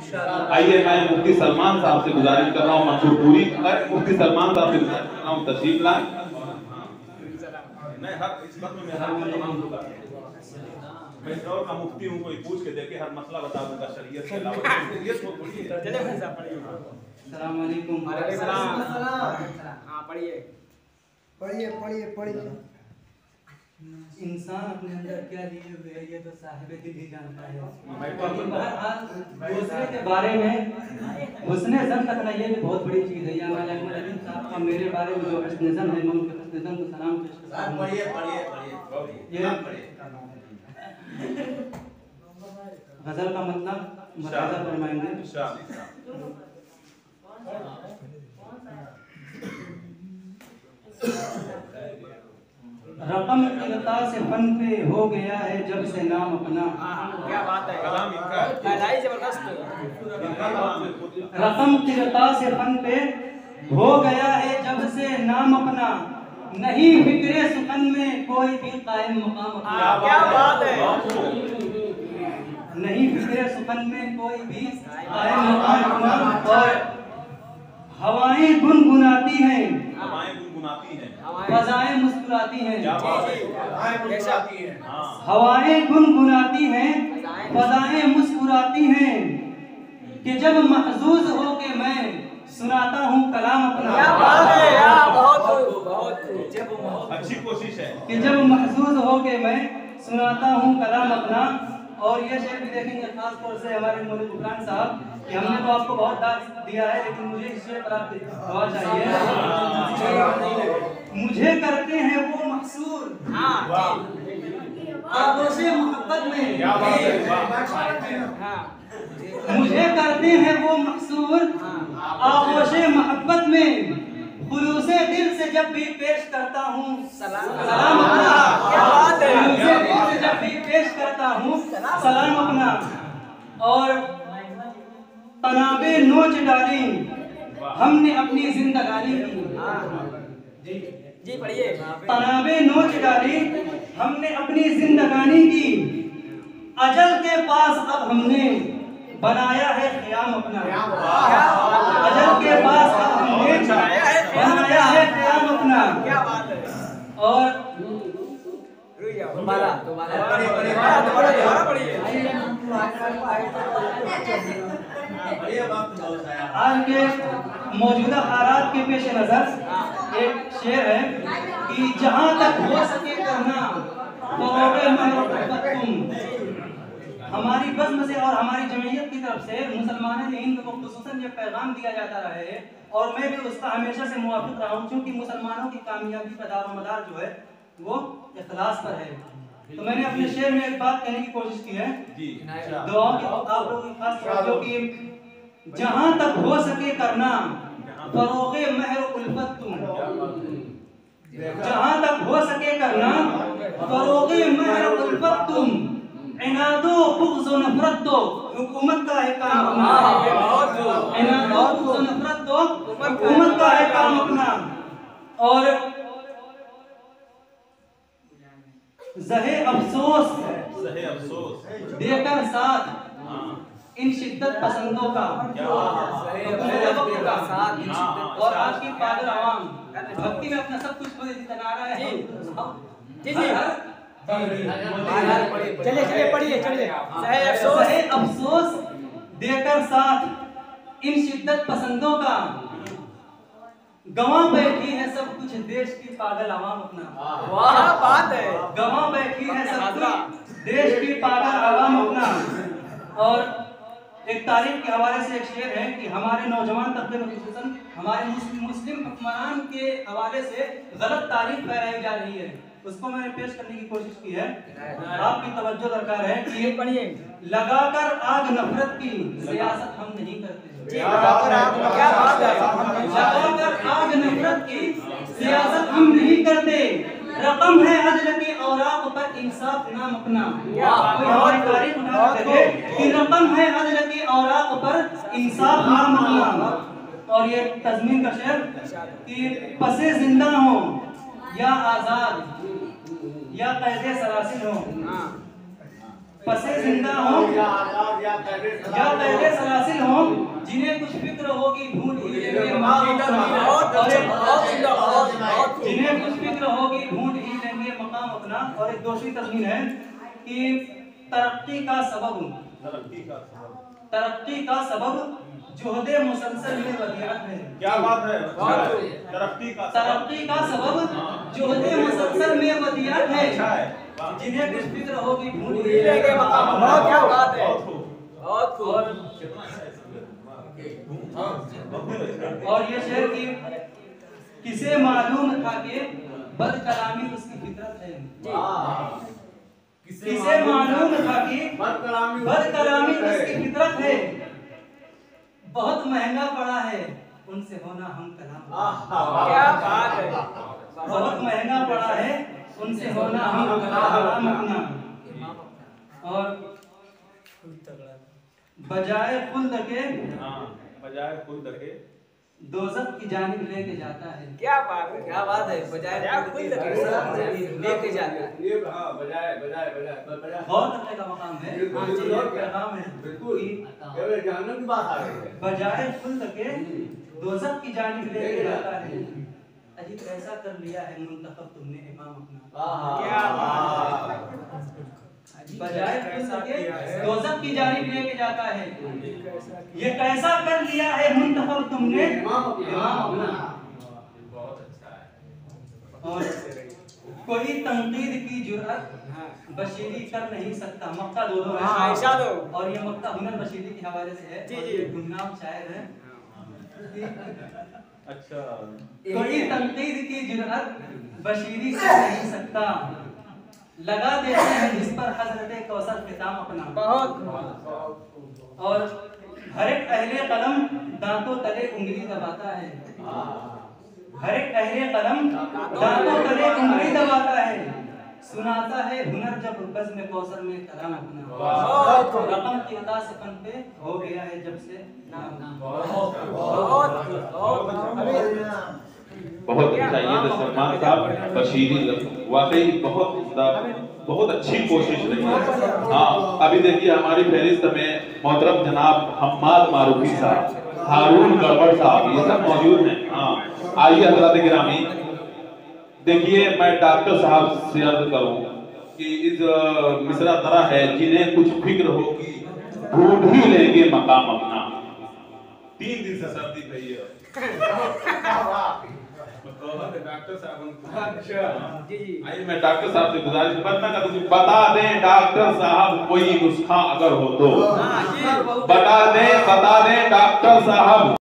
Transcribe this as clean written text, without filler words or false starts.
आइए मैं मुफ्ती सलमान साहब से गुजारिश कर रहा हूँ मंशूर पूरी मुफ्ती सलमान साहब से गुजारिश कर रहा हूँ तशरीफ लाएं। मैं हर इस वक्त में हर तमाम लोग मैं और का मुफ्ती हूँ, कोई पूछ के देखे हर मसला बता दूंगा शरीयत के अलावा। ये तो पढ़िए। अस्सलाम वालेकुम। पढ़िए। इंसान अपने अंदर क्या लिए हुए है ये तो साहिब दिल ही जानता है। दूसरे के बारे में हुस्न ज़न रखना ये भी बहुत बड़ी चीज़ है। यहाँ अलीम साहब का मेरे बारे में जो हुस्न ज़न है मैं उनके हुस्न ज़न को सलाम पेश करता हूँ। गज़ल का मतलब मुलाज़ा फरमाएंगे। रकम किलता से फन पे हो गया है जब से नाम अपना। क्या बात है, जबरदस्त। रकम किलता से फन पे हो गया है जब से नाम अपना, नहीं फिक्रे सुखन में कोई भी कायम मकाम अपना। क्या बात है, नहीं फिक्रे सुखन में कोई भी कायम मकाम अपना। और हवाएं गुनगुनाती हैं, फज़ाएं मुस्कुराती हैं। हवाएं गुनगुनाती हैं, फज़ाएं मुस्कुराती हैं कि जब महजूज हो के मैं सुनाता हूँ कलाम अपना। क्या बात है यार, बहुत अच्छी कोशिश है कि जब महजूज हो के मैं सुनाता हूँ कलाम अपना। और ये शेर भी देखेंगे खास तौर से हमारे मौलवी बुकरान साहब कि हमने तो आपको बहुत दाद दिया है लेकिन मुझे इस शेर पर आप दुआ चाहिए। मुझे करते हैं वो महसूर आगोश मोहब्बत में, मुझे करते हैं वो महसूर आगोश मोहब्बत में, खुलूसे दिल से जब भी पेश करता हूँ सलाम अपना। क्या बात है, खुलूसे दिल से जब भी पेश करता हूँ सलाम अपना। और तनाबे नोच डाली हमने अपनी जिंदगानी की। जी पढ़िए। तनाबे नोच डाली हमने अपनी जिंदगानी की, अजल के पास अब हमने बनाया है क़याम अपना। अजल के पास अब हमने बनाया है क़याम अपना। क्या बात है। और दोबारा पढ़िए। आज के मौजूदा हालात के पेश नजर एक शेर है कि जहां तक हो सके करना फरोग़े महबत तुम। हमारी बज़्म से और हमारी जमीयत की तरफ से मुसलमानों हिंद को खुसूसन ये पैगाम दिया जाता रहे और मैं भी उसका हमेशा से मुवाफ़िक़ रहा हूँ, क्योंकि मुसलमानों की कामयाबी का दारोमदार जो है वो इखलास पर है। तो मैंने अपने शेर में एक बात कहने की कोशिश की है दुआ की आप लोगों की खास तवज्जो की। जहां तक हो सके करना फरोग़े महर उल्फत तुम। जहां तक हो सके करना फरोग़े महर उल्फत तुम, इनादो बुग़्ज़ व नफ़रत दो हुकूमत का है काम अपना। इनादो बुग़्ज़ व नफ़रत दो हुकूमत का है काम अपना। और ज़हे अफ़सोस देकर साथ इन शिद्दत पसंदों का। और आज की पागल आवाम भक्ति में अपना सब कुछ खो देती तना रहा है। चलिए पढ़िए। ज़हे अफ़सोस देकर साथ इन शिद्दत पसंदों का, गंवा बैठी है सब कुछ देश की पागल आवाम अपना। क्या बात है, गंवा बैठी है सब कुछ देश की पागल आवाम अपना। और एक तारीफ के हवाले से एक शेर है कि हमारे नौजवान तबके में खुसूसन हमारे मुस्लिम हुक्मरान के हवाले से गलत तारीफ फैलाई जा रही है, उसको मैंने पेश करने की कोशिश की है। आपकी तवज्जो दरकार है कि पढ़िए। लगाकर आग नफरत की सियासत हम नहीं करते। क्या बात है, लगाकर आग नफरत की सियासत हम नहीं करते। रकम है अदल की औराक पर इंसाफ नाम अपना। कोई हमारी तारीफ उठा के कि रकम है अदल की औराक पर इंसाफ नाम अपना। और ये तज़मीन का शेर कि पसे जिंदा हो या आजाद या कैदे सलासिल हो, पसे जिंदा हों या पहले सलासिल हों, जिन्हें कुछ फिक्र होगी ढूंढ ही लेंगे मकाम अपना। जिन्हें कुछ फिक्र होगी ढूंढ ही लेंगे मकाम अपना। और एक दूसरी तस्वीर है कि तरक्की का सबब जोहदे मुसलसल में वदियत है। क्या बात है, तरक्की का सबब जोहदे मुसलसल में वदियत है। जिन्हें कुछ फिक्र होगी ढूंढ ही लेंगे मकाम अपना। क्या बात है, बहुत खूब। और ये शेर की किसे मालूम था कि बद कलामी उसकी फितरत है। किसे मालूम था कि बद कलामी उसकी फितरत है। बहुत महंगा पड़ा है उनसे होना हम कलाम। क्या बात है, बहुत महंगा पड़ा है उनसे होना हम कलाम अपना। और बजाय खुल्द के दोज़ख की जानिब लेके जाता है। क्या बात है, क्या बात है, बजाय खुद लेके जाता है। गौर करने का मकाम है। बजाय खुल्द के दोज़ख की जानिब लेके जाता है। अजीब ऐसा कर लिया है मुंतखब तुमने इमाम अपना। क्या बात, बजाय खुल्द के दोज़ख की जानिब लेके जाता है। ये कैसा कर लिया है मुंतखब तुमने इमाम अपना। बहुत अच्छा है। और कोई तंकीद की जुर्रत बशीरी कर नहीं सकता। मक्का दोनों है। हाँ, इरशाद हो। और ये मक्का हुनर बशीरी के हवाले से है। जी, और जी। ये गुमनाम शायर है। अच्छा, कोई तंकीद की जुर्रत बशीरी कर नहीं सकता। लगा देते हैं जिस पर हजरत कौसर खिताम अपना। बहुत। और हर एक अहले कलम दांतों तले उंगली दबाता है। हर एक अहले कलम दांतों तले उंगली दबाता है। सुनाता है हुनर जब बज़्म कौसर में कलाम अपना। रकम की अदा से फन पे हो गया है जब से नाम। बहुत अच्छा। ये तो सलमान साहब बशीरी वाकई बहुत अच्छी कोशिश रही है। हाँ, अभी देखिए हमारी फहरिस्त में मोहतरम जनाब हम्माद मारूफी साहब, हारून गड़बड़ साहब, ये सब मौजूद हैं। हाँ, आइए हज़रात गिरामी, देखिए मैं डॉक्टर साहब से अर्ज करूं कि इस मिसरा तरह है, जिन्हें कुछ फिक्र होगी ढूंढ ही लेंगे मकाम अपना। 3 दिन से सर्दी पई है। डॉक्टर साहब, जी जी, आइए मैं डॉक्टर साहब से गुजारिश बता दें डॉक्टर साहब कोई नुस्खा अगर हो तो हाँ, जी। बता दें डॉक्टर साहब।